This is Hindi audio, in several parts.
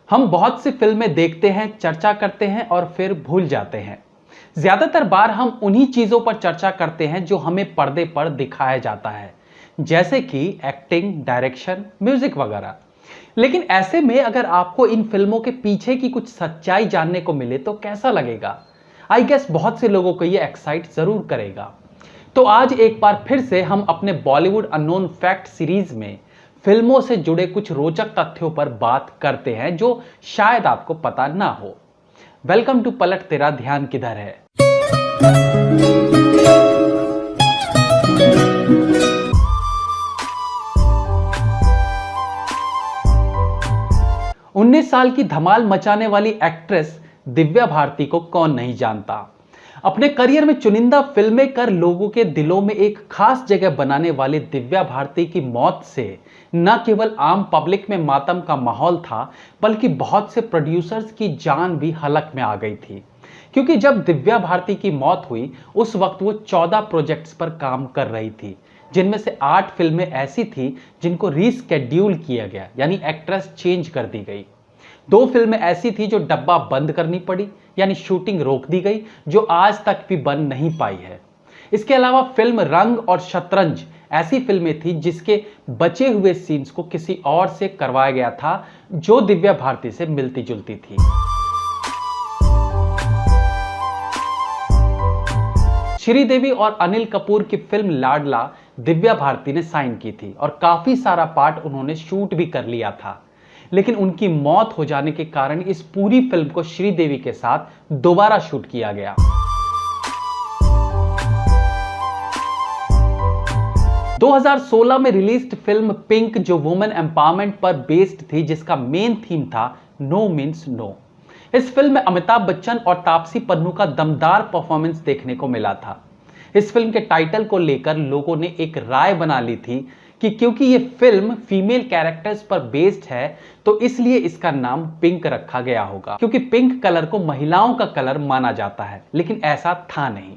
हम बहुत सी फिल्में देखते हैं, चर्चा करते हैं और फिर भूल जाते हैं। ज्यादातर बार हम उन्हीं चीजों पर चर्चा करते हैं जो हमें पर्दे पर दिखाया जाता है, जैसे कि एक्टिंग, डायरेक्शन, म्यूजिक वगैरह। लेकिन ऐसे में अगर आपको इन फिल्मों के पीछे की कुछ सच्चाई जानने को मिले तो कैसा लगेगा? आई गेस बहुत से लोगों को यह एक्साइट जरूर करेगा। तो आज एक बार फिर से हम अपने बॉलीवुड अननोन फैक्ट सीरीज में फिल्मों से जुड़े कुछ रोचक तथ्यों पर बात करते हैं जो शायद आपको पता ना हो। वेलकम टू पलट तेरा ध्यान किधर है। उन्नीस साल की धमाल मचाने वाली एक्ट्रेस दिव्या भारती को कौन नहीं जानता। अपने करियर में चुनिंदा फिल्में कर लोगों के दिलों में एक खास जगह बनाने वाली दिव्या भारती की मौत से न केवल आम पब्लिक में मातम का माहौल था, बल्कि बहुत से प्रोड्यूसर्स की जान भी हलक में आ गई थी। क्योंकि जब दिव्या भारती की मौत हुई उस वक्त वो 14 प्रोजेक्ट्स पर काम कर रही थी, जिनमें से 8 फिल्में ऐसी थी जिनको रीस्केड्यूल किया गया, यानी एक्ट्रेस चेंज कर दी गई। 2 फिल्में ऐसी थी जो डब्बा बंद करनी पड़ी, यानी शूटिंग रोक दी गई, जो आज तक भी बन नहीं पाई है। इसके अलावा फिल्म रंग और शतरंज ऐसी फिल्में थी जिसके बचे हुए सीन्स को किसी और से करवाया गया था जो दिव्या भारती से मिलती जुलती थी। श्रीदेवी और अनिल कपूर की फिल्म लाडला दिव्या भारती ने साइन की थी और काफी सारा पार्ट उन्होंने शूट भी कर लिया था। लेकिन उनकी मौत हो जाने के कारण इस पूरी फिल्म को श्रीदेवी के साथ दोबारा शूट किया गया। दो 2016 में रिलीज्ड फिल्म पिंक जो वुमेन एम्पावरमेंट पर बेस्ड थी, जिसका मेन थीम था नो मीन्स नो। इस फिल्म में अमिताभ बच्चन और तापसी पन्नू का दमदार परफॉर्मेंस देखने को मिला था। इस फिल्म के टाइटल को लेकर लोगों ने एक राय बना ली थी कि क्योंकि ये फिल्म फीमेल कैरेक्टर्स पर बेस्ड है तो इसलिए इसका नाम पिंक रखा गया होगा, क्योंकि पिंक कलर को महिलाओं का कलर माना जाता है। लेकिन ऐसा था नहीं।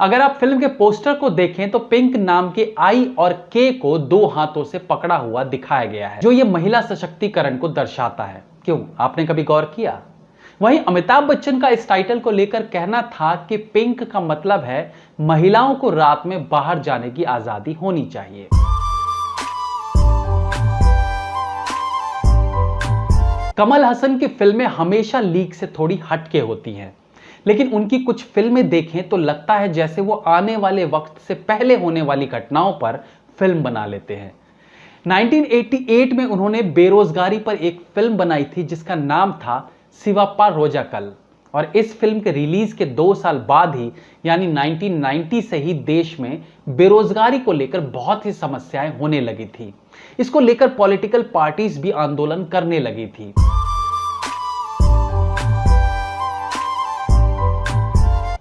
अगर आप फिल्म के पोस्टर को देखें तो पिंक नाम के आई और के को 2 हाथों से पकड़ा हुआ दिखाया गया है, जो ये महिला सशक्तिकरण को दर्शाता है। क्यों, आपने कभी गौर किया? वहीं अमिताभ बच्चन का इस टाइटल को लेकर कहना था कि पिंक का मतलब है महिलाओं को रात में बाहर जाने की आजादी होनी चाहिए। कमल हसन की फिल्में हमेशा लीक से थोड़ी हटके होती हैं, लेकिन उनकी कुछ फिल्में देखें तो लगता है जैसे वो आने वाले वक्त से पहले होने वाली घटनाओं पर फिल्म बना लेते हैं। 1988 में उन्होंने बेरोजगारी पर एक फिल्म बनाई थी जिसका नाम था शिवप्पा रोजाकल, और इस फिल्म के रिलीज के 2 साल बाद ही यानी 1990 से ही देश में बेरोजगारी को लेकर बहुत ही समस्याएं होने लगी थी। इसको लेकर पॉलिटिकल पार्टीज भी आंदोलन करने लगी थी।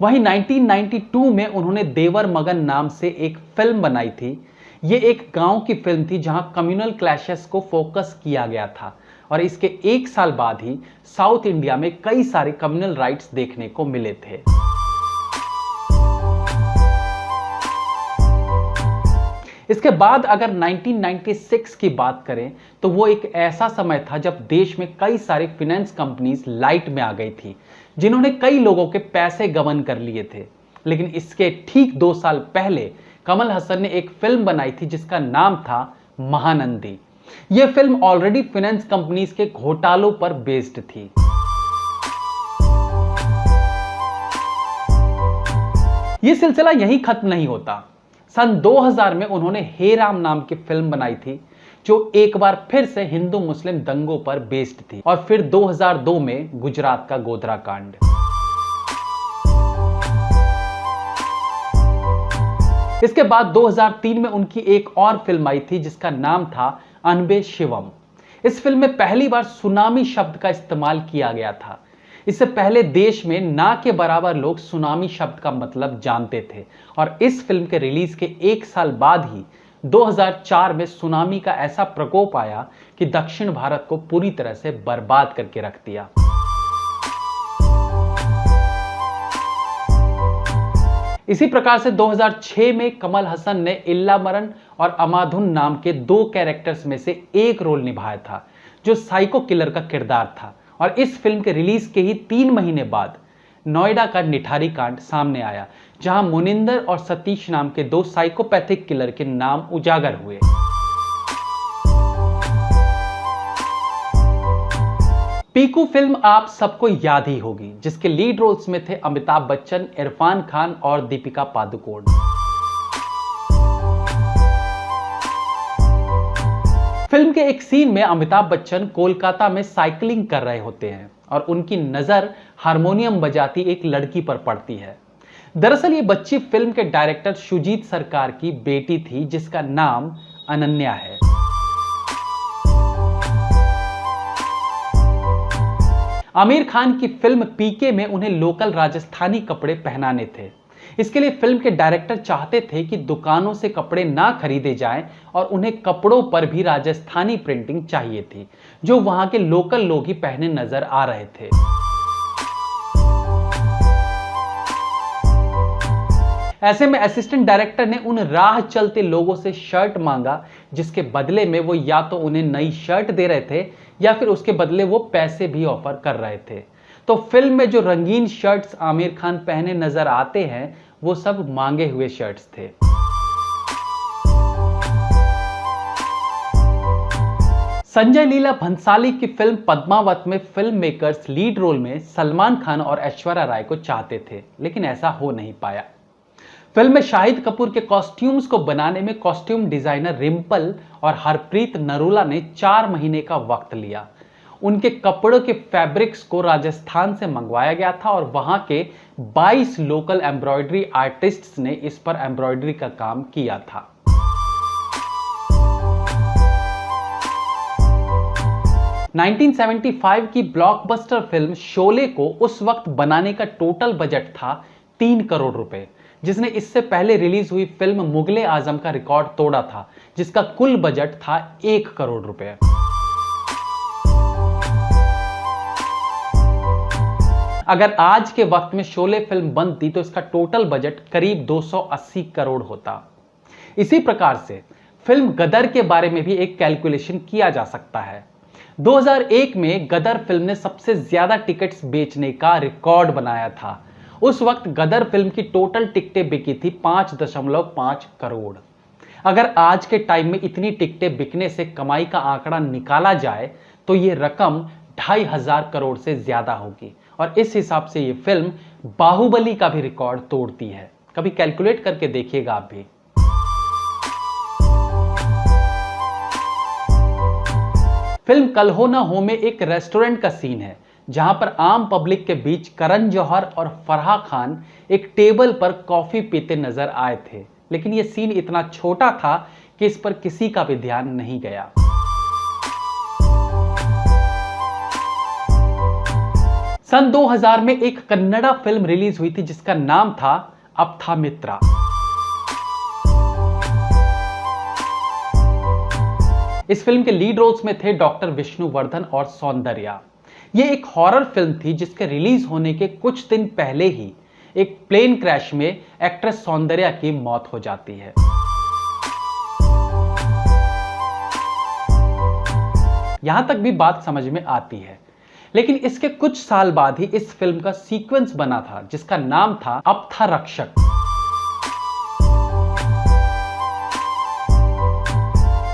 वहीं 1992 में उन्होंने देवर मगन नाम से एक फिल्म बनाई थी। ये एक गांव की फिल्म थी जहां कम्युनल क्लैशेस को फोकस किया गया था, और इसके 1 साल बाद ही साउथ इंडिया में कई सारे कम्युनल राइट्स देखने को मिले थे। इसके बाद अगर 1996 की बात करें तो वो एक ऐसा समय था जब देश में कई सारी फाइनेंस कंपनीज लाइट में आ गई थी, जिन्होंने कई लोगों के पैसे गबन कर लिए थे। लेकिन इसके ठीक 2 साल पहले कमल हसन ने एक फिल्म बनाई थी जिसका नाम था महानंदी। यह फिल्म ऑलरेडी फाइनेंस कंपनीज के घोटालों पर बेस्ड थी। यह सिलसिला यहीं खत्म नहीं होता। सन 2000 में उन्होंने हे राम नाम की फिल्म बनाई थी जो एक बार फिर से हिंदू मुस्लिम दंगों पर बेस्ड थी, और फिर 2002 में गुजरात का गोधरा कांड। इसके बाद 2003 में उनकी एक और फिल्म आई थी जिसका नाम था अनबे शिवम। इस फिल्म में पहली बार सुनामी शब्द का इस्तेमाल किया गया था। इससे पहले देश में ना के बराबर लोग सुनामी शब्द का मतलब जानते थे, और इस फिल्म के रिलीज के 1 साल बाद ही 2004 में सुनामी का ऐसा प्रकोप आया कि दक्षिण भारत को पूरी तरह से बर्बाद करके रख दिया। इसी प्रकार से 2006 में कमल हसन ने इल्लामरन और अमाधुन नाम के 2 कैरेक्टर्स में से एक रोल निभाया था, जो साइको किलर का किरदार था। और इस फिल्म के रिलीज के ही 3 महीने बाद नोएडा का निठारी कांड सामने आया, जहां मुनिंदर और सतीश नाम के 2 साइकोपैथिक किलर के नाम उजागर हुए। पीकू फिल्म आप सबको याद ही होगी, जिसके लीड रोल्स में थे अमिताभ बच्चन, इरफान खान और दीपिका पादुकोण। फिल्म के एक सीन में अमिताभ बच्चन कोलकाता में साइकिलिंग कर रहे होते हैं और उनकी नजर हारमोनियम बजाती एक लड़की पर पड़ती है। दरअसल ये बच्ची फिल्म के डायरेक्टर शुजीत सरकार की बेटी थी, जिसका नाम अनन्या है। आमिर खान की फिल्म पीके में उन्हें लोकल राजस्थानी कपड़े पहनाने थे। इसके लिए फिल्म के डायरेक्टर चाहते थे कि दुकानों से कपड़े ना खरीदे जाएं और उन्हें कपड़ों पर भी राजस्थानी प्रिंटिंग चाहिए थी, जो वहां के लोकल लोग ही पहने नजर आ रहे थे। ऐसे में असिस्टेंट डायरेक्टर ने उन राह चलते लोगों से शर्ट मांगा, जिसके बदले में वो या तो उन्हें नई शर्ट दे रहे थे या फिर उसके बदले वो पैसे भी ऑफर कर रहे थे। तो फिल्म में जो रंगीन शर्ट्स आमिर खान पहने नजर आते हैं, वो सब मांगे हुए शर्ट्स थे। संजय लीला भंसाली की फिल्म पद्मावत में फिल्म मेकर्स लीड रोल में सलमान खान और ऐश्वर्या राय को चाहते थे, लेकिन ऐसा हो नहीं पाया। फिल्म में शाहिद कपूर के कॉस्ट्यूम्स को बनाने में कॉस्ट्यूम डिजाइनर रिम्पल और हरप्रीत नरूला ने 4 महीने का वक्त लिया। उनके कपड़ों के फैब्रिक्स को राजस्थान से मंगवाया गया था और वहां के 22 लोकल एम्ब्रॉयडरी आर्टिस्ट्स ने इस पर एम्ब्रॉयडरी का काम किया था। नाइनटीन 1975 की ब्लॉकबस्टर फिल्म शोले को उस वक्त बनाने का टोटल बजट था 3 करोड़ रुपए, जिसने इससे पहले रिलीज हुई फिल्म मुगले आजम का रिकॉर्ड तोड़ा था, जिसका कुल बजट था 1 करोड़ रुपए। अगर आज के वक्त में शोले फिल्म बनती तो इसका टोटल बजट करीब 280 करोड़ होता। इसी प्रकार से फिल्म गदर के बारे में भी एक कैलकुलेशन किया जा सकता है। 2001 में गदर फिल्म ने सबसे ज्यादा टिकट्स बेचने का रिकॉर्ड बनाया था। उस वक्त गदर फिल्म की टोटल टिकटें बिकी थी 5.5 करोड़। अगर आज के टाइम में इतनी टिकटें बिकने से कमाई का आंकड़ा निकाला जाए तो ये रकम 2,500 करोड़ से ज्यादा होगी और इस हिसाब से ये फिल्म बाहुबली का भी रिकॉर्ड तोड़ती है। कभी कैलकुलेट करके देखिएगा आप भी। फिल्म कल हो ना हो में एक रेस्टोरेंट का सीन है, जहां पर आम पब्लिक के बीच करण जौहर और फराह खान एक टेबल पर कॉफी पीते नजर आए थे, लेकिन यह सीन इतना छोटा था कि इस पर किसी का भी ध्यान नहीं गया। सन 2000 में एक कन्नड़ा फिल्म रिलीज हुई थी जिसका नाम था अब था मित्रा। इस फिल्म के लीड रोल्स में थे डॉक्टर विष्णुवर्धन और सौंदर्या। यह एक हॉरर फिल्म थी जिसके रिलीज होने के कुछ दिन पहले ही एक प्लेन क्रैश में एक्ट्रेस सौंदर्या की मौत हो जाती है। यहां तक भी बात समझ में आती है, लेकिन इसके कुछ साल बाद ही इस फिल्म का सीक्वेंस बना था जिसका नाम था अब था रक्षक।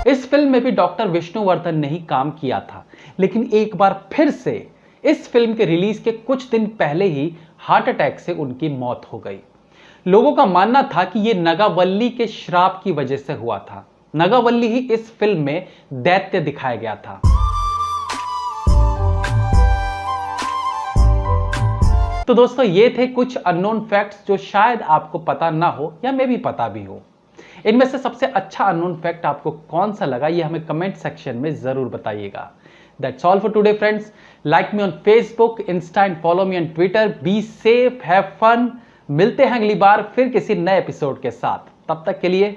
इस फिल्म में भी डॉक्टर विष्णुवर्धन ने ही काम किया था, लेकिन एक बार फिर से इस फिल्म के रिलीज के कुछ दिन पहले ही हार्ट अटैक से उनकी मौत हो गई। लोगों का मानना था कि यह नगावल्ली के श्राप की वजह से हुआ था। नगावल्ली ही इस फिल्म में दैत्य दिखाया गया था। तो दोस्तों, ये थे कुछ अननोन फैक्ट्स जो शायद आपको पता ना हो या मे भी पता भी हो। इनमें से सबसे अच्छा अननोन फैक्ट आपको कौन सा लगा, ये हमें कमेंट सेक्शन में जरूर बताइएगा। That's all for today friends. Like me on Facebook, Insta and follow me on Twitter. Be safe, have fun. मिलते हैं अगली बार फिर किसी नए एपिसोड के साथ। तब तक के लिए